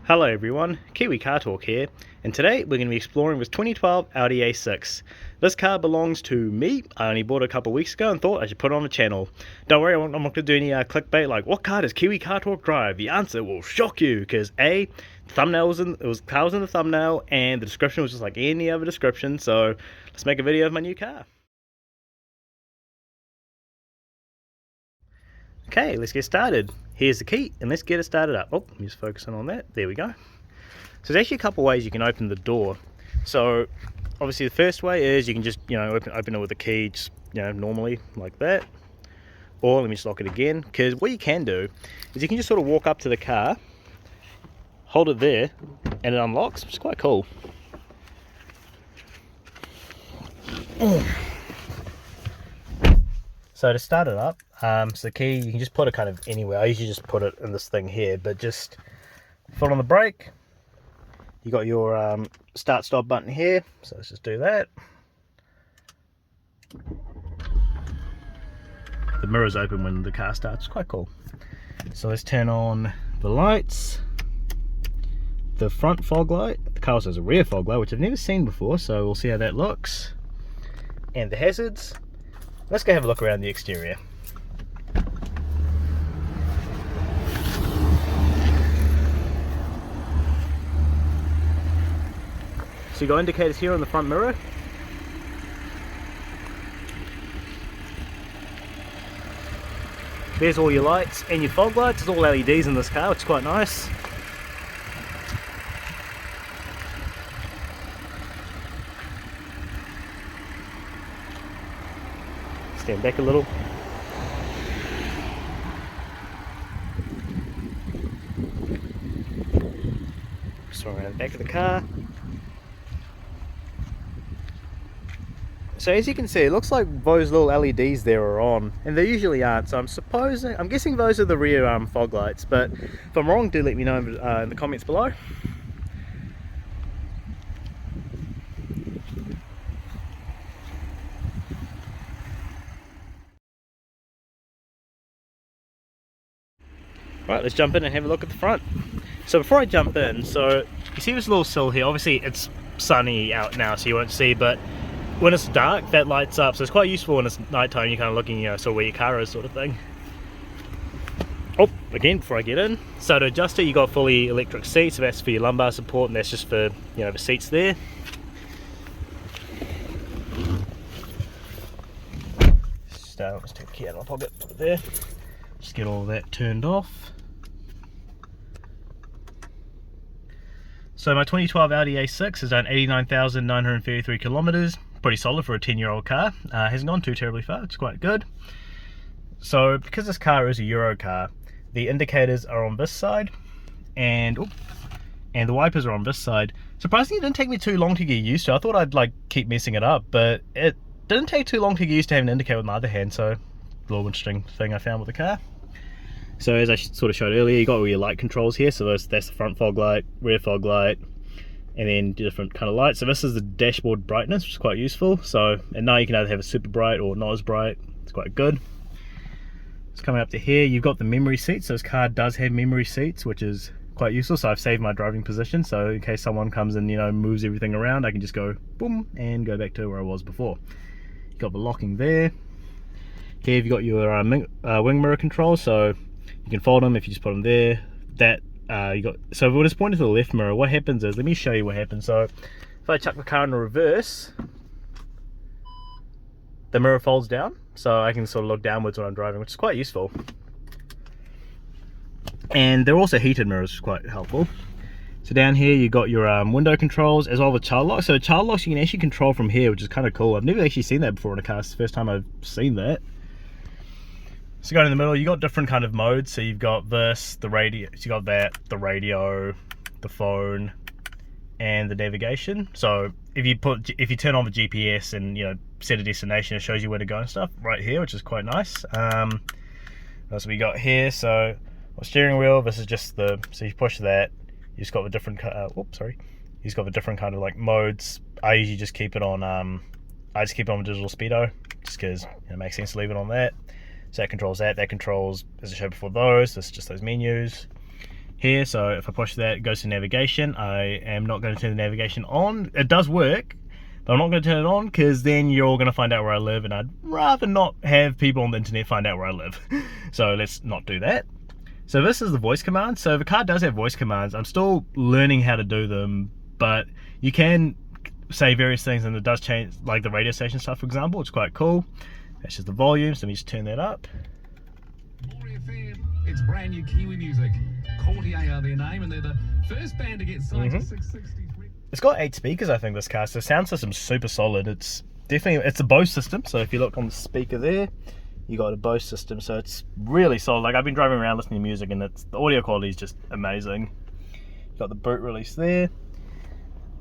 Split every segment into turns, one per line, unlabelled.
Hello everyone, Kiwi Car Talk here, and today we're going to be exploring this 2012 Audi A6. This car belongs to me. I only bought it a couple of weeks ago and thought I should put it on the channel. Don't worry, I'm not going to do any clickbait like, what car does Kiwi Car Talk drive? The answer will shock you, because A, the thumbnail was in the thumbnail, and the description was just like any other description, so let's make a video of my new car. Okay, let's get started. Here's the key, and let's get it started up. Oh, I'm just focusing on that. There we go. So there's actually a couple ways you can open the door. So obviously the first way is you can just, open it with a key, just, normally like that. Or let me just lock it again, because what you can do is you can just sort of walk up to the car, hold it there, and it unlocks, which is quite cool. So to start it up, so the key, you can just put it kind of anywhere. I usually just put it in this thing here, but just foot on the brake. You got your start stop button here, so let's just do that. The mirror's open when the car starts, it's quite cool. So let's turn on the lights. The front fog light, the car also has a rear fog light, which I've never seen before, so we'll see how that looks. And the hazards. Let's go have a look around the exterior. So you got indicators here on the front mirror. There's all your lights and your fog lights. It's all LEDs in this car, which is quite nice. Stand back a little. Just around the back of the car. So as you can see, it looks like those little LEDs there are on, and they usually aren't. So I'm guessing those are the rear fog lights. But if I'm wrong, do let me know in the comments below. Right, let's jump in and have a look at the front. So before I jump in, so you see this little sill here. Obviously it's sunny out now, so you won't see, but when it's dark, that lights up. So it's quite useful when it's nighttime. You're kind of looking, sort of where your car is, sort of thing. Oh, again, before I get in. So to adjust it, you got fully electric seats. So that's for your lumbar support, and that's just for, the seats there. Let's take the key out of my pocket, put it there. Just get all of that turned off. So my 2012 Audi A6 has done 89,933 kilometers. Pretty solid for a 10-year-old car. Hasn't gone too terribly far, it's quite good. So because this car is a Euro car, the indicators are on this side, and the wipers are on this side. Surprisingly, it didn't take me too long to get used to. I thought I'd keep messing it up, but it didn't take too long to get used to having an indicator with my other hand, so a little interesting thing I found with the car. So as I sort of showed earlier, you got all your light controls here. So that's the front fog light, rear fog light, and then different kind of lights. So this is the dashboard brightness, which is quite useful. So at night you can either have a super bright or not as bright. It's quite good. It's coming up to here. You've got the memory seats. So this car does have memory seats, which is quite useful. So I've saved my driving position. So in case someone comes and moves everything around, I can just go boom and go back to where I was before. You've got the locking there. Here you've got your wing mirror control. So you can fold them if you just put them there. So when it's pointed to the left mirror, what happens is, let me show you what happens. So if I chuck the car in reverse, the mirror folds down, so I can sort of look downwards when I'm driving, which is quite useful. And they're also heated mirrors, which is quite helpful. So down here you got your window controls as well as child lock. So child locks you can actually control from here, which is kind of cool. I've never actually seen that before in a car. It's the first time I've seen that. So going in the middle, you got different kind of modes. So you've got this, the radio, so you got that, the radio, the phone, and the navigation. So if you turn on the GPS and set a destination, it shows you where to go and stuff right here, which is quite nice. What else we got here? So steering wheel. This is just so you push that, you just got the different. You just got the different kind of modes. I usually just keep it on. I just keep it on digital speedo, just because it makes sense to leave it on that. So that controls that. That controls, as I showed before, those. This is just those menus. here. So if I push that, it goes to navigation. I am not going to turn the navigation on. It does work, but I'm not going to turn it on because then you're all going to find out where I live, and I'd rather not have people on the internet find out where I live. So let's not do that. So this is the voice command. So the car does have voice commands. I'm still learning how to do them, but you can say various things, and it does change, like the radio station stuff, for example. It's quite cool. That's just the volume, so let me just turn that up.
It's brand new Kiwi music. Audi A are their name, and they're the first band to get signed to 663.
It's got 8 speakers, I think, this car, so the sound system's super solid. It's definitely, it's a Bose system, so if you look on the speaker there, you got a Bose system, so it's really solid. Like, I've been driving around listening to music, and the audio quality is just amazing. You got the boot release there.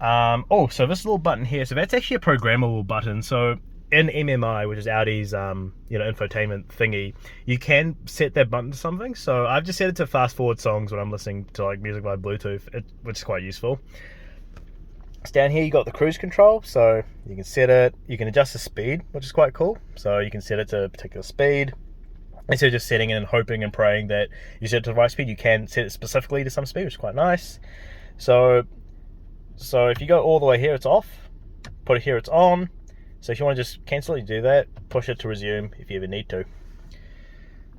Oh, so this little button here, so that's actually a programmable button. So in MMI, which is Audi's infotainment thingy, you can set that button to something. So I've just set it to fast forward songs when I'm listening to like music by Bluetooth, which is quite useful. So down here you got the cruise control, so you can set it, you can adjust the speed, which is quite cool. So you can set it to a particular speed. Instead of just setting it and hoping and praying that you set it to the right speed, you can set it specifically to some speed, which is quite nice. So if you go all the way here, it's off. Put it here, it's on. So if you want to just cancel it, you do that. Push it to resume if you ever need to.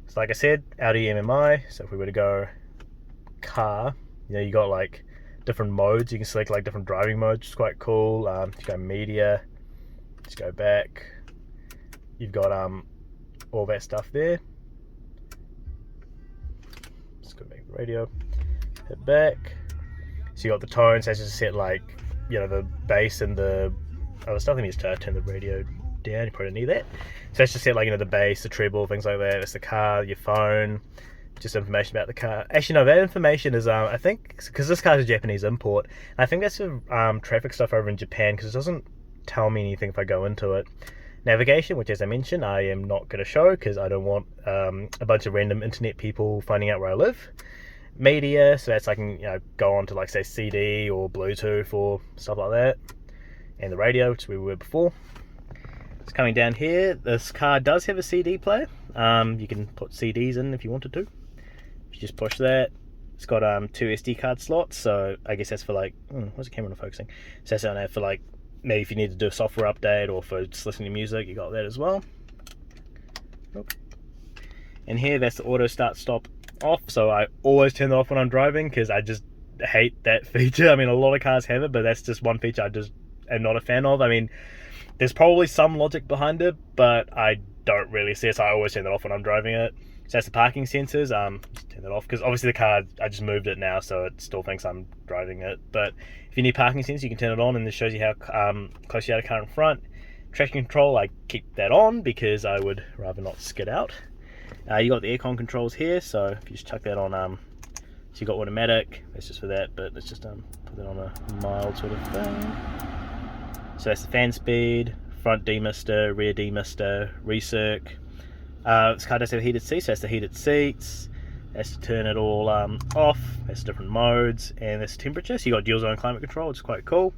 So like I said, Audi MMI. So if we were to go car, you got like different modes. You can select like different driving modes, which is quite cool. If you go media, just go back. You've got all that stuff there. Just go back to the radio. Hit back. So you got the tones, that's just set like, the bass and the other stuff. Let me just turn the radio down, you probably need that. So that's just set like, the bass, the treble, things like that. It's the car, your phone, just information about the car. Actually, no, that information is, I think, because this car is a Japanese import, and I think that's for traffic stuff over in Japan, because it doesn't tell me anything if I go into it. Navigation, which as I mentioned, I am not going to show, because I don't want a bunch of random internet people finding out where I live. Media, so that's I can go on to like say CD or Bluetooth or stuff like that, and the radio, which we were before. It's coming down here. This car does have a CD player. You can put CDs in if you wanted to. If you just push that, it's got 2 SD card slots. So I guess that's for like, where's the camera not focusing? So that's on there for like maybe if you need to do a software update or for just listening to music, you got that as well. And here, that's the auto start stop off, so I always turn it off when I'm driving because I just hate that feature. I mean, a lot of cars have it, but that's just one feature I just am not a fan of. I mean, there's probably some logic behind it, but I don't really see it, so I always turn it off when I'm driving it. So that's the parking sensors. Just turn that off because obviously the car, I just moved it now, so it still thinks I'm driving it. But if you need parking sensors, you can turn it on, and this shows you how close you are to the car in front. Traction control, I keep that on because I would rather not skid out. You got the aircon controls here, so if you just chuck that on, so you got automatic, that's just for that, but let's just put that on a mild sort of thing. So that's the fan speed, front demister, rear demister, recirc. This car does have heated seats, so that's the heated seats. That's to turn it all off, that's different modes, and that's temperature, so you got dual zone climate control, which is quite cool.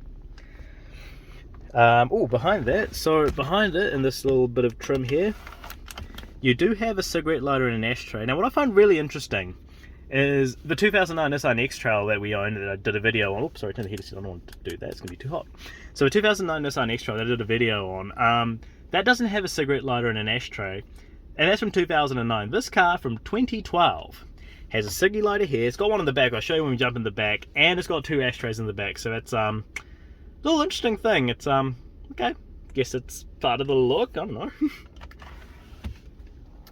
Behind that, so behind it, in this little bit of trim here, you do have a cigarette lighter and an ashtray. Now what I find really interesting is the 2009 Nissan X-Trail that we own, that I did a video on. Oops, sorry, turn the heater set. I don't want to do that, it's going to be too hot. So the 2009 Nissan X-Trail that I did a video on, that doesn't have a cigarette lighter and an ashtray, and that's from 2009. This car from 2012 has a ciggy lighter here. It's got one in the back, I'll show you when we jump in the back, and it's got 2 ashtrays in the back, so that's a little interesting thing. It's okay, guess it's part of the look, I don't know.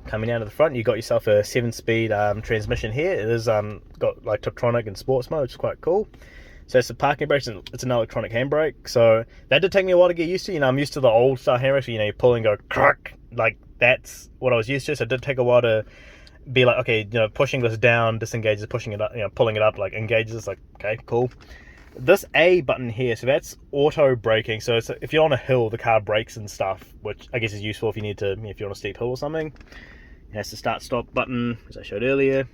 Coming down to the front, you got yourself a 7-speed transmission here. It is got like Tiptronic and sports mode, which is quite cool. So it's the parking brakes, and it's an electronic handbrake. So that did take me a while to get used to. I'm used to the old style handbrake, so you pull and go crack, like that's what I was used to. So it did take a while to be like, okay, pushing this down disengages, pushing it up, pulling it up like engages. Like, okay, cool. This A button here, so that's auto braking. So it's, if you're on a hill, the car brakes and stuff, which I guess is useful if you need to, if you're on a steep hill or something. It has the start stop button, as I showed earlier.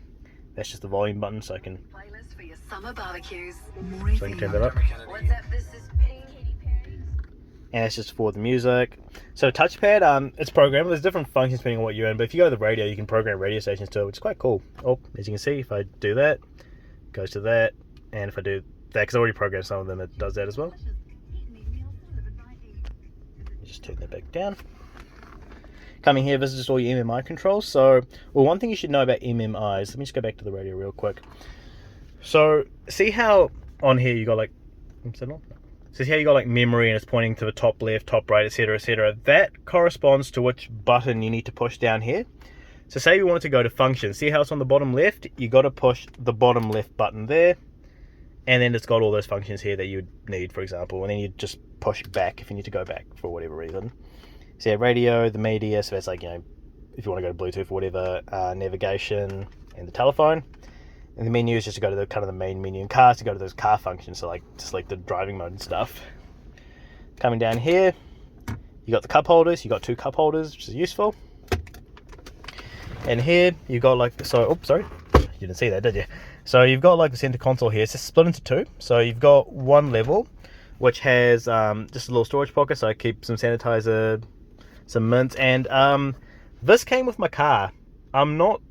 That's just the volume button, so I can.
Playlist for your summer barbecues.
So I can turn that up.
What's up? This is Katy Perry.
And it's just for the music. So touchpad, it's programmable. There's different functions depending on what you're in, but if you go to the radio, you can program radio stations to it, which is quite cool. Oh, as you can see, if I do that, goes to that, and if I do that, because I already programmed some of them, it does that as well. Just turn that back down. Coming here, this is just all your MMI controls. So, well, one thing you should know about MMIs, let me just go back to the radio real quick. So, see how on here you got like, so see how you got like memory and it's pointing to the top left, top right, etc, etc. That corresponds to which button you need to push down here. So say you wanted to go to function, see how it's on the bottom left? You got to push the bottom left button there, and then it's got all those functions here that you need, for example, and then you just push back if you need to go back for whatever reason. So yeah, radio, the media, so that's like, you know, if you want to go to Bluetooth or whatever, navigation, and the telephone. And the menu is just to go to the kind of the main menu. In cars, to go to those car functions, so like just like the driving mode and stuff. Coming down here, you got the cup holders. You got 2 cup holders, which is useful. And here you got like, so, oops, sorry, you didn't see that, did you? So you've got like the center console here. It's split into 2. So you've got one level, which has just a little storage pocket, so I keep some sanitizer, some mints, and this came with my car. I'm not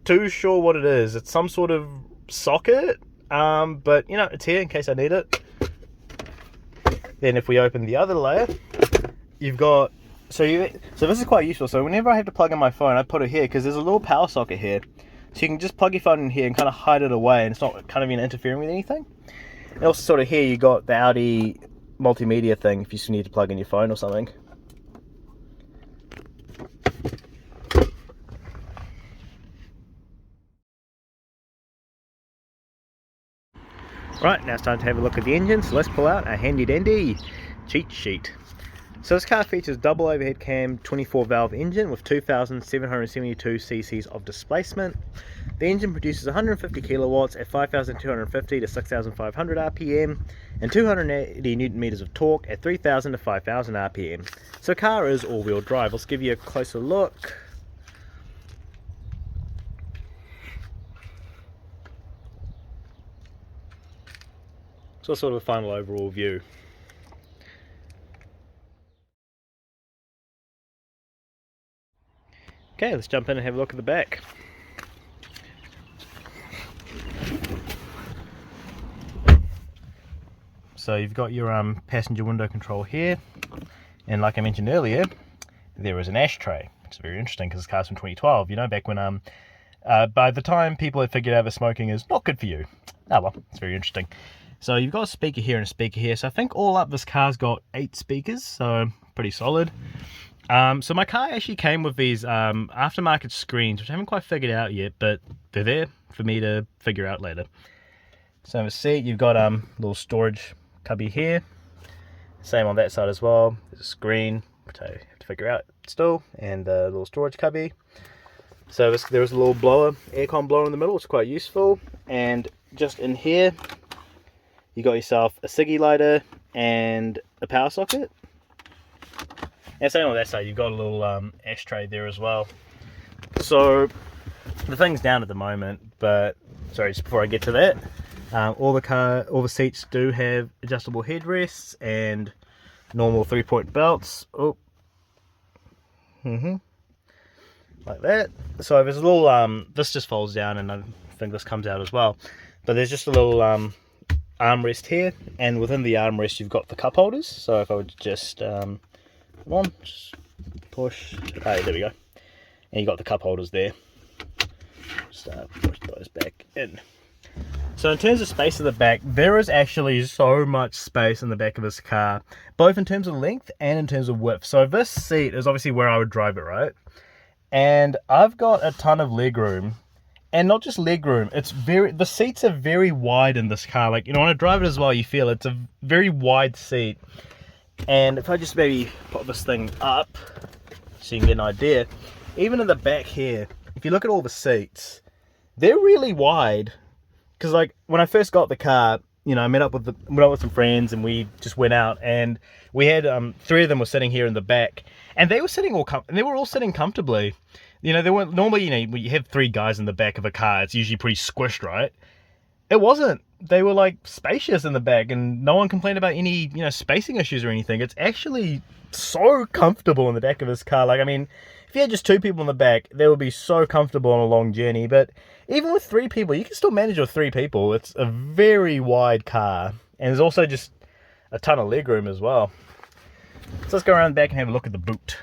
too sure what it is. It's some sort of socket, but you know, it's here in case I need it. Then if we open the other layer, you've got, so this is quite useful. So whenever I have to plug in my phone, I put it here because there's a little power socket here, so you can just plug your phone in here and kind of hide it away, and it's not kind of interfering with anything. And also sort of here you got the Audi multimedia thing if you just need to plug in your phone or something. Right, now it's time to have a look at the engine, so let's pull out a handy dandy cheat sheet. So this car features double overhead cam 24 valve engine with 2,772 cc's of displacement. The engine produces 150 kilowatts at 5,250 to 6,500 RPM and 280 newton meters of torque at 3,000 to 5,000 RPM. So the car is all-wheel drive. Let's give you a closer look. So sort of a final overall view. Okay, let's jump in and have a look at the back. So you've got your passenger window control here, and like I mentioned earlier, there is an ashtray. It's very interesting because this car's from 2012. You know, back when by the time people had figured out that smoking is not good for you. Oh well, it's very interesting. So you've got a speaker here and a speaker here. So I think all up this car's got 8 speakers, so pretty solid. So my car actually came with these aftermarket screens, which I haven't quite figured out yet, but they're there for me to figure out later. So in the seat, you've got a little storage cubby here. Same on that side as well. There's a screen, which I have to figure out still, and a little storage cubby. So there's a little blower, aircon blower in the middle, which is quite useful. And just in here, you got yourself a ciggy lighter and a power socket. And same on that side, you've got a little ashtray there as well. So the thing's down at the moment, but sorry, just before I get to that, all the seats do have adjustable headrests and normal 3-point belts. Oh, like that. So there's a little this just folds down, and I think this comes out as well. But there's just a little armrest here, and within the armrest you've got the cup holders. So if I would just just push, there we go, and you got the cup holders there. Just push those back in. So in terms of space at the back, there is actually so much space in the back of this car, both in terms of length and in terms of width. So this seat is obviously where I would drive it, right? And I've got a ton of leg room. And not just leg room, the seats are very wide in this car. Like, you know, when I drive it as well, you feel it's a very wide seat. And if I just maybe put this thing up so you can get an idea, even in the back here, if you look at all the seats, they're really wide. Because like when I first got the car, you know, I met up with some friends, and we just went out, and we had 3 of them were sitting here in the back, and they were sitting all sitting comfortably. You know, they weren't normally, you know, when you have 3 guys in the back of a car, it's usually pretty squished, right? It wasn't. They were like spacious in the back, and no one complained about any, you know, spacing issues or anything. It's actually so comfortable in the back of this car. Like, I mean, if you had just 2 people in the back, they would be so comfortable on a long journey. But even with 3 people, you can still manage with 3 people. It's a very wide car, and there's also just a ton of legroom as well. So let's go around the back and have a look at the boot.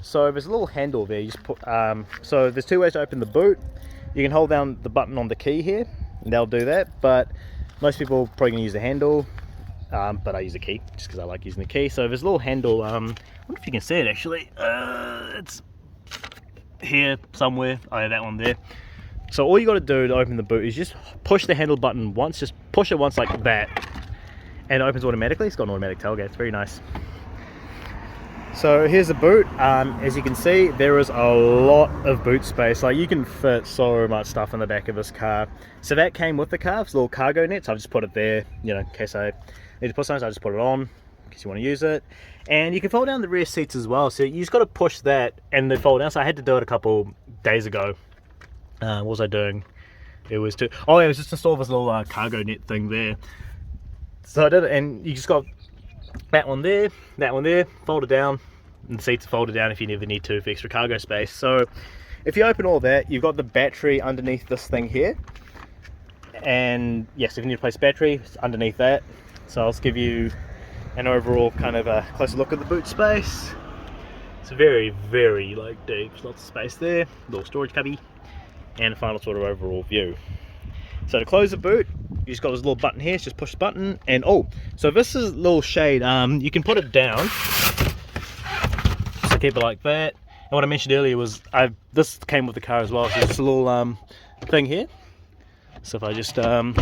So there's a little handle there. You just put, so there's 2 ways to open the boot. You can hold down the button on the key here, and that'll do that. But most people are probably going to use the handle, but I use the key just because I like using the key. So there's a little handle. I wonder if you can see it actually. It's here somewhere. Oh yeah, that one there. So all you got to do to open the boot is just push the handle button once. Just push it once like that, and it opens automatically. It's got an automatic tailgate. It's very nice. So here's the boot. As you can see, there is a lot of boot space. Like, you can fit so much stuff in the back of this car. So that came with the car. It's a little cargo net. So I've just put it there, you know, in case I need to put something. So I just put it on in case you want to use it. And you can fold down the rear seats as well. So you just got to push that and then fold down. So I had to do it a couple days ago. What was I doing? It was to, oh yeah, it was just to install this little cargo net thing there. So I did it, and you just got that one there, fold it down, and the seats are folded down if you never need to for extra cargo space. So if you open all that, you've got the battery underneath this thing here, and yes, if you need to place battery, it's underneath that. So I'll just give you an overall kind of a closer look at the boot space. It's very, very like deep, lots of space there, little storage cubby, and a final sort of overall view. So to close the boot, you just got this little button here, just push the button, and oh, so this is a little shade, you can put it down, so keep it like that. And what I mentioned earlier was, this came with the car as well, so it's a little thing here. So if I just, oh,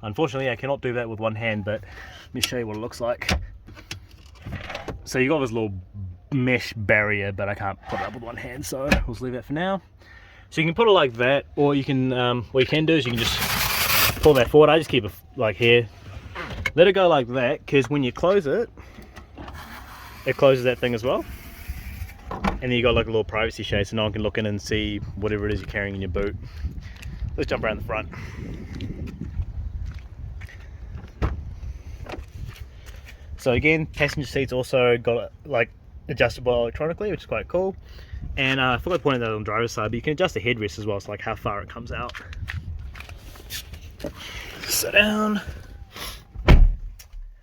unfortunately I cannot do that with one hand, but let me show you what it looks like. So you got this little mesh barrier, but I can't put it up with one hand, so we'll just leave that for now. So you can put it like that, or you can, what you can do is you can just pull that forward. I just keep it like here, let it go like that, because when you close it, it closes that thing as well. And then you got like a little privacy shade, so no one can look in and see whatever it is you're carrying in your boot. Let's jump around the front. So again, passenger seats also got like adjustable electronically, which is quite cool. And I forgot to point out that on the driver's side, but you can adjust the headrest as well, so like how far it comes out. Sit down.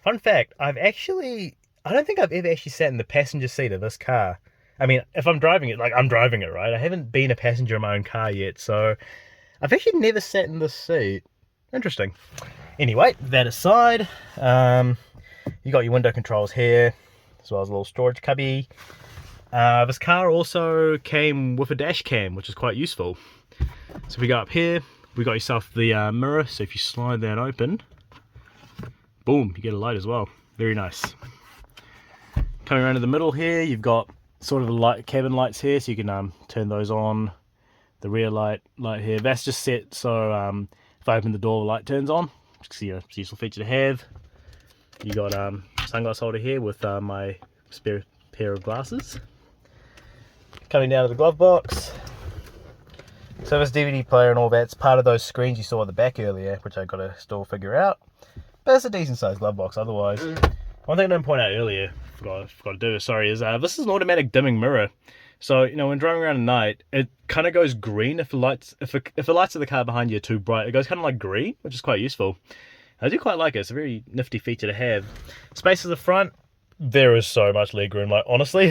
Fun fact, I don't think I've ever actually sat in the passenger seat of this car. I mean, if I'm driving it, like I'm driving it, right? I haven't been a passenger in my own car yet, so I've actually never sat in this seat. Interesting. Anyway, that aside, you got your window controls here, as well as a little storage cubby. This car also came with a dash cam, which is quite useful. So if we go up here, we got yourself the mirror, so if you slide that open, boom, you get a light as well. Very nice. Coming around to the middle here, you've got sort of light, cabin lights here, so you can turn those on. The rear light here, that's just set so if I open the door, the light turns on. It's a useful feature to have. You got sunglass holder here with my spare pair of glasses. Coming down to the glove box. So this DVD player and all that's part of those screens you saw at the back earlier, which I got to still figure out. But it's a decent sized glove box otherwise. One thing I didn't point out earlier, forgot to do, sorry, is this is an automatic dimming mirror. So, you know, when driving around at night, it kind of goes green if the lights of the car behind you are too bright. It goes kind of like green, which is quite useful. I do quite like it. It's a very nifty feature to have. Space at the front, there is so much legroom. Like, honestly,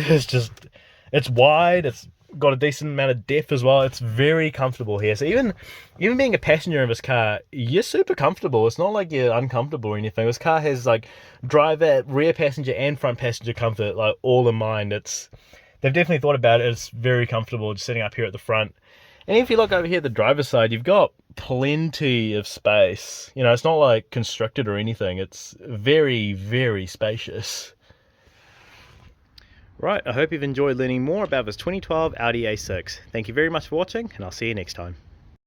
it's wide, it's got a decent amount of depth as well. It's very comfortable here. So even being a passenger in this car, you're super comfortable. It's not like you're uncomfortable or anything. This car has like driver, rear passenger and front passenger comfort like all in mind. They've definitely thought about it. It's very comfortable just sitting up here at the front. And if you look over here at the driver's side, you've got plenty of space. You know, it's not like constricted or anything. It's very, very spacious. Right, I hope you've enjoyed learning more about this 2012 Audi A6. Thank you very much for watching, and I'll see you next time.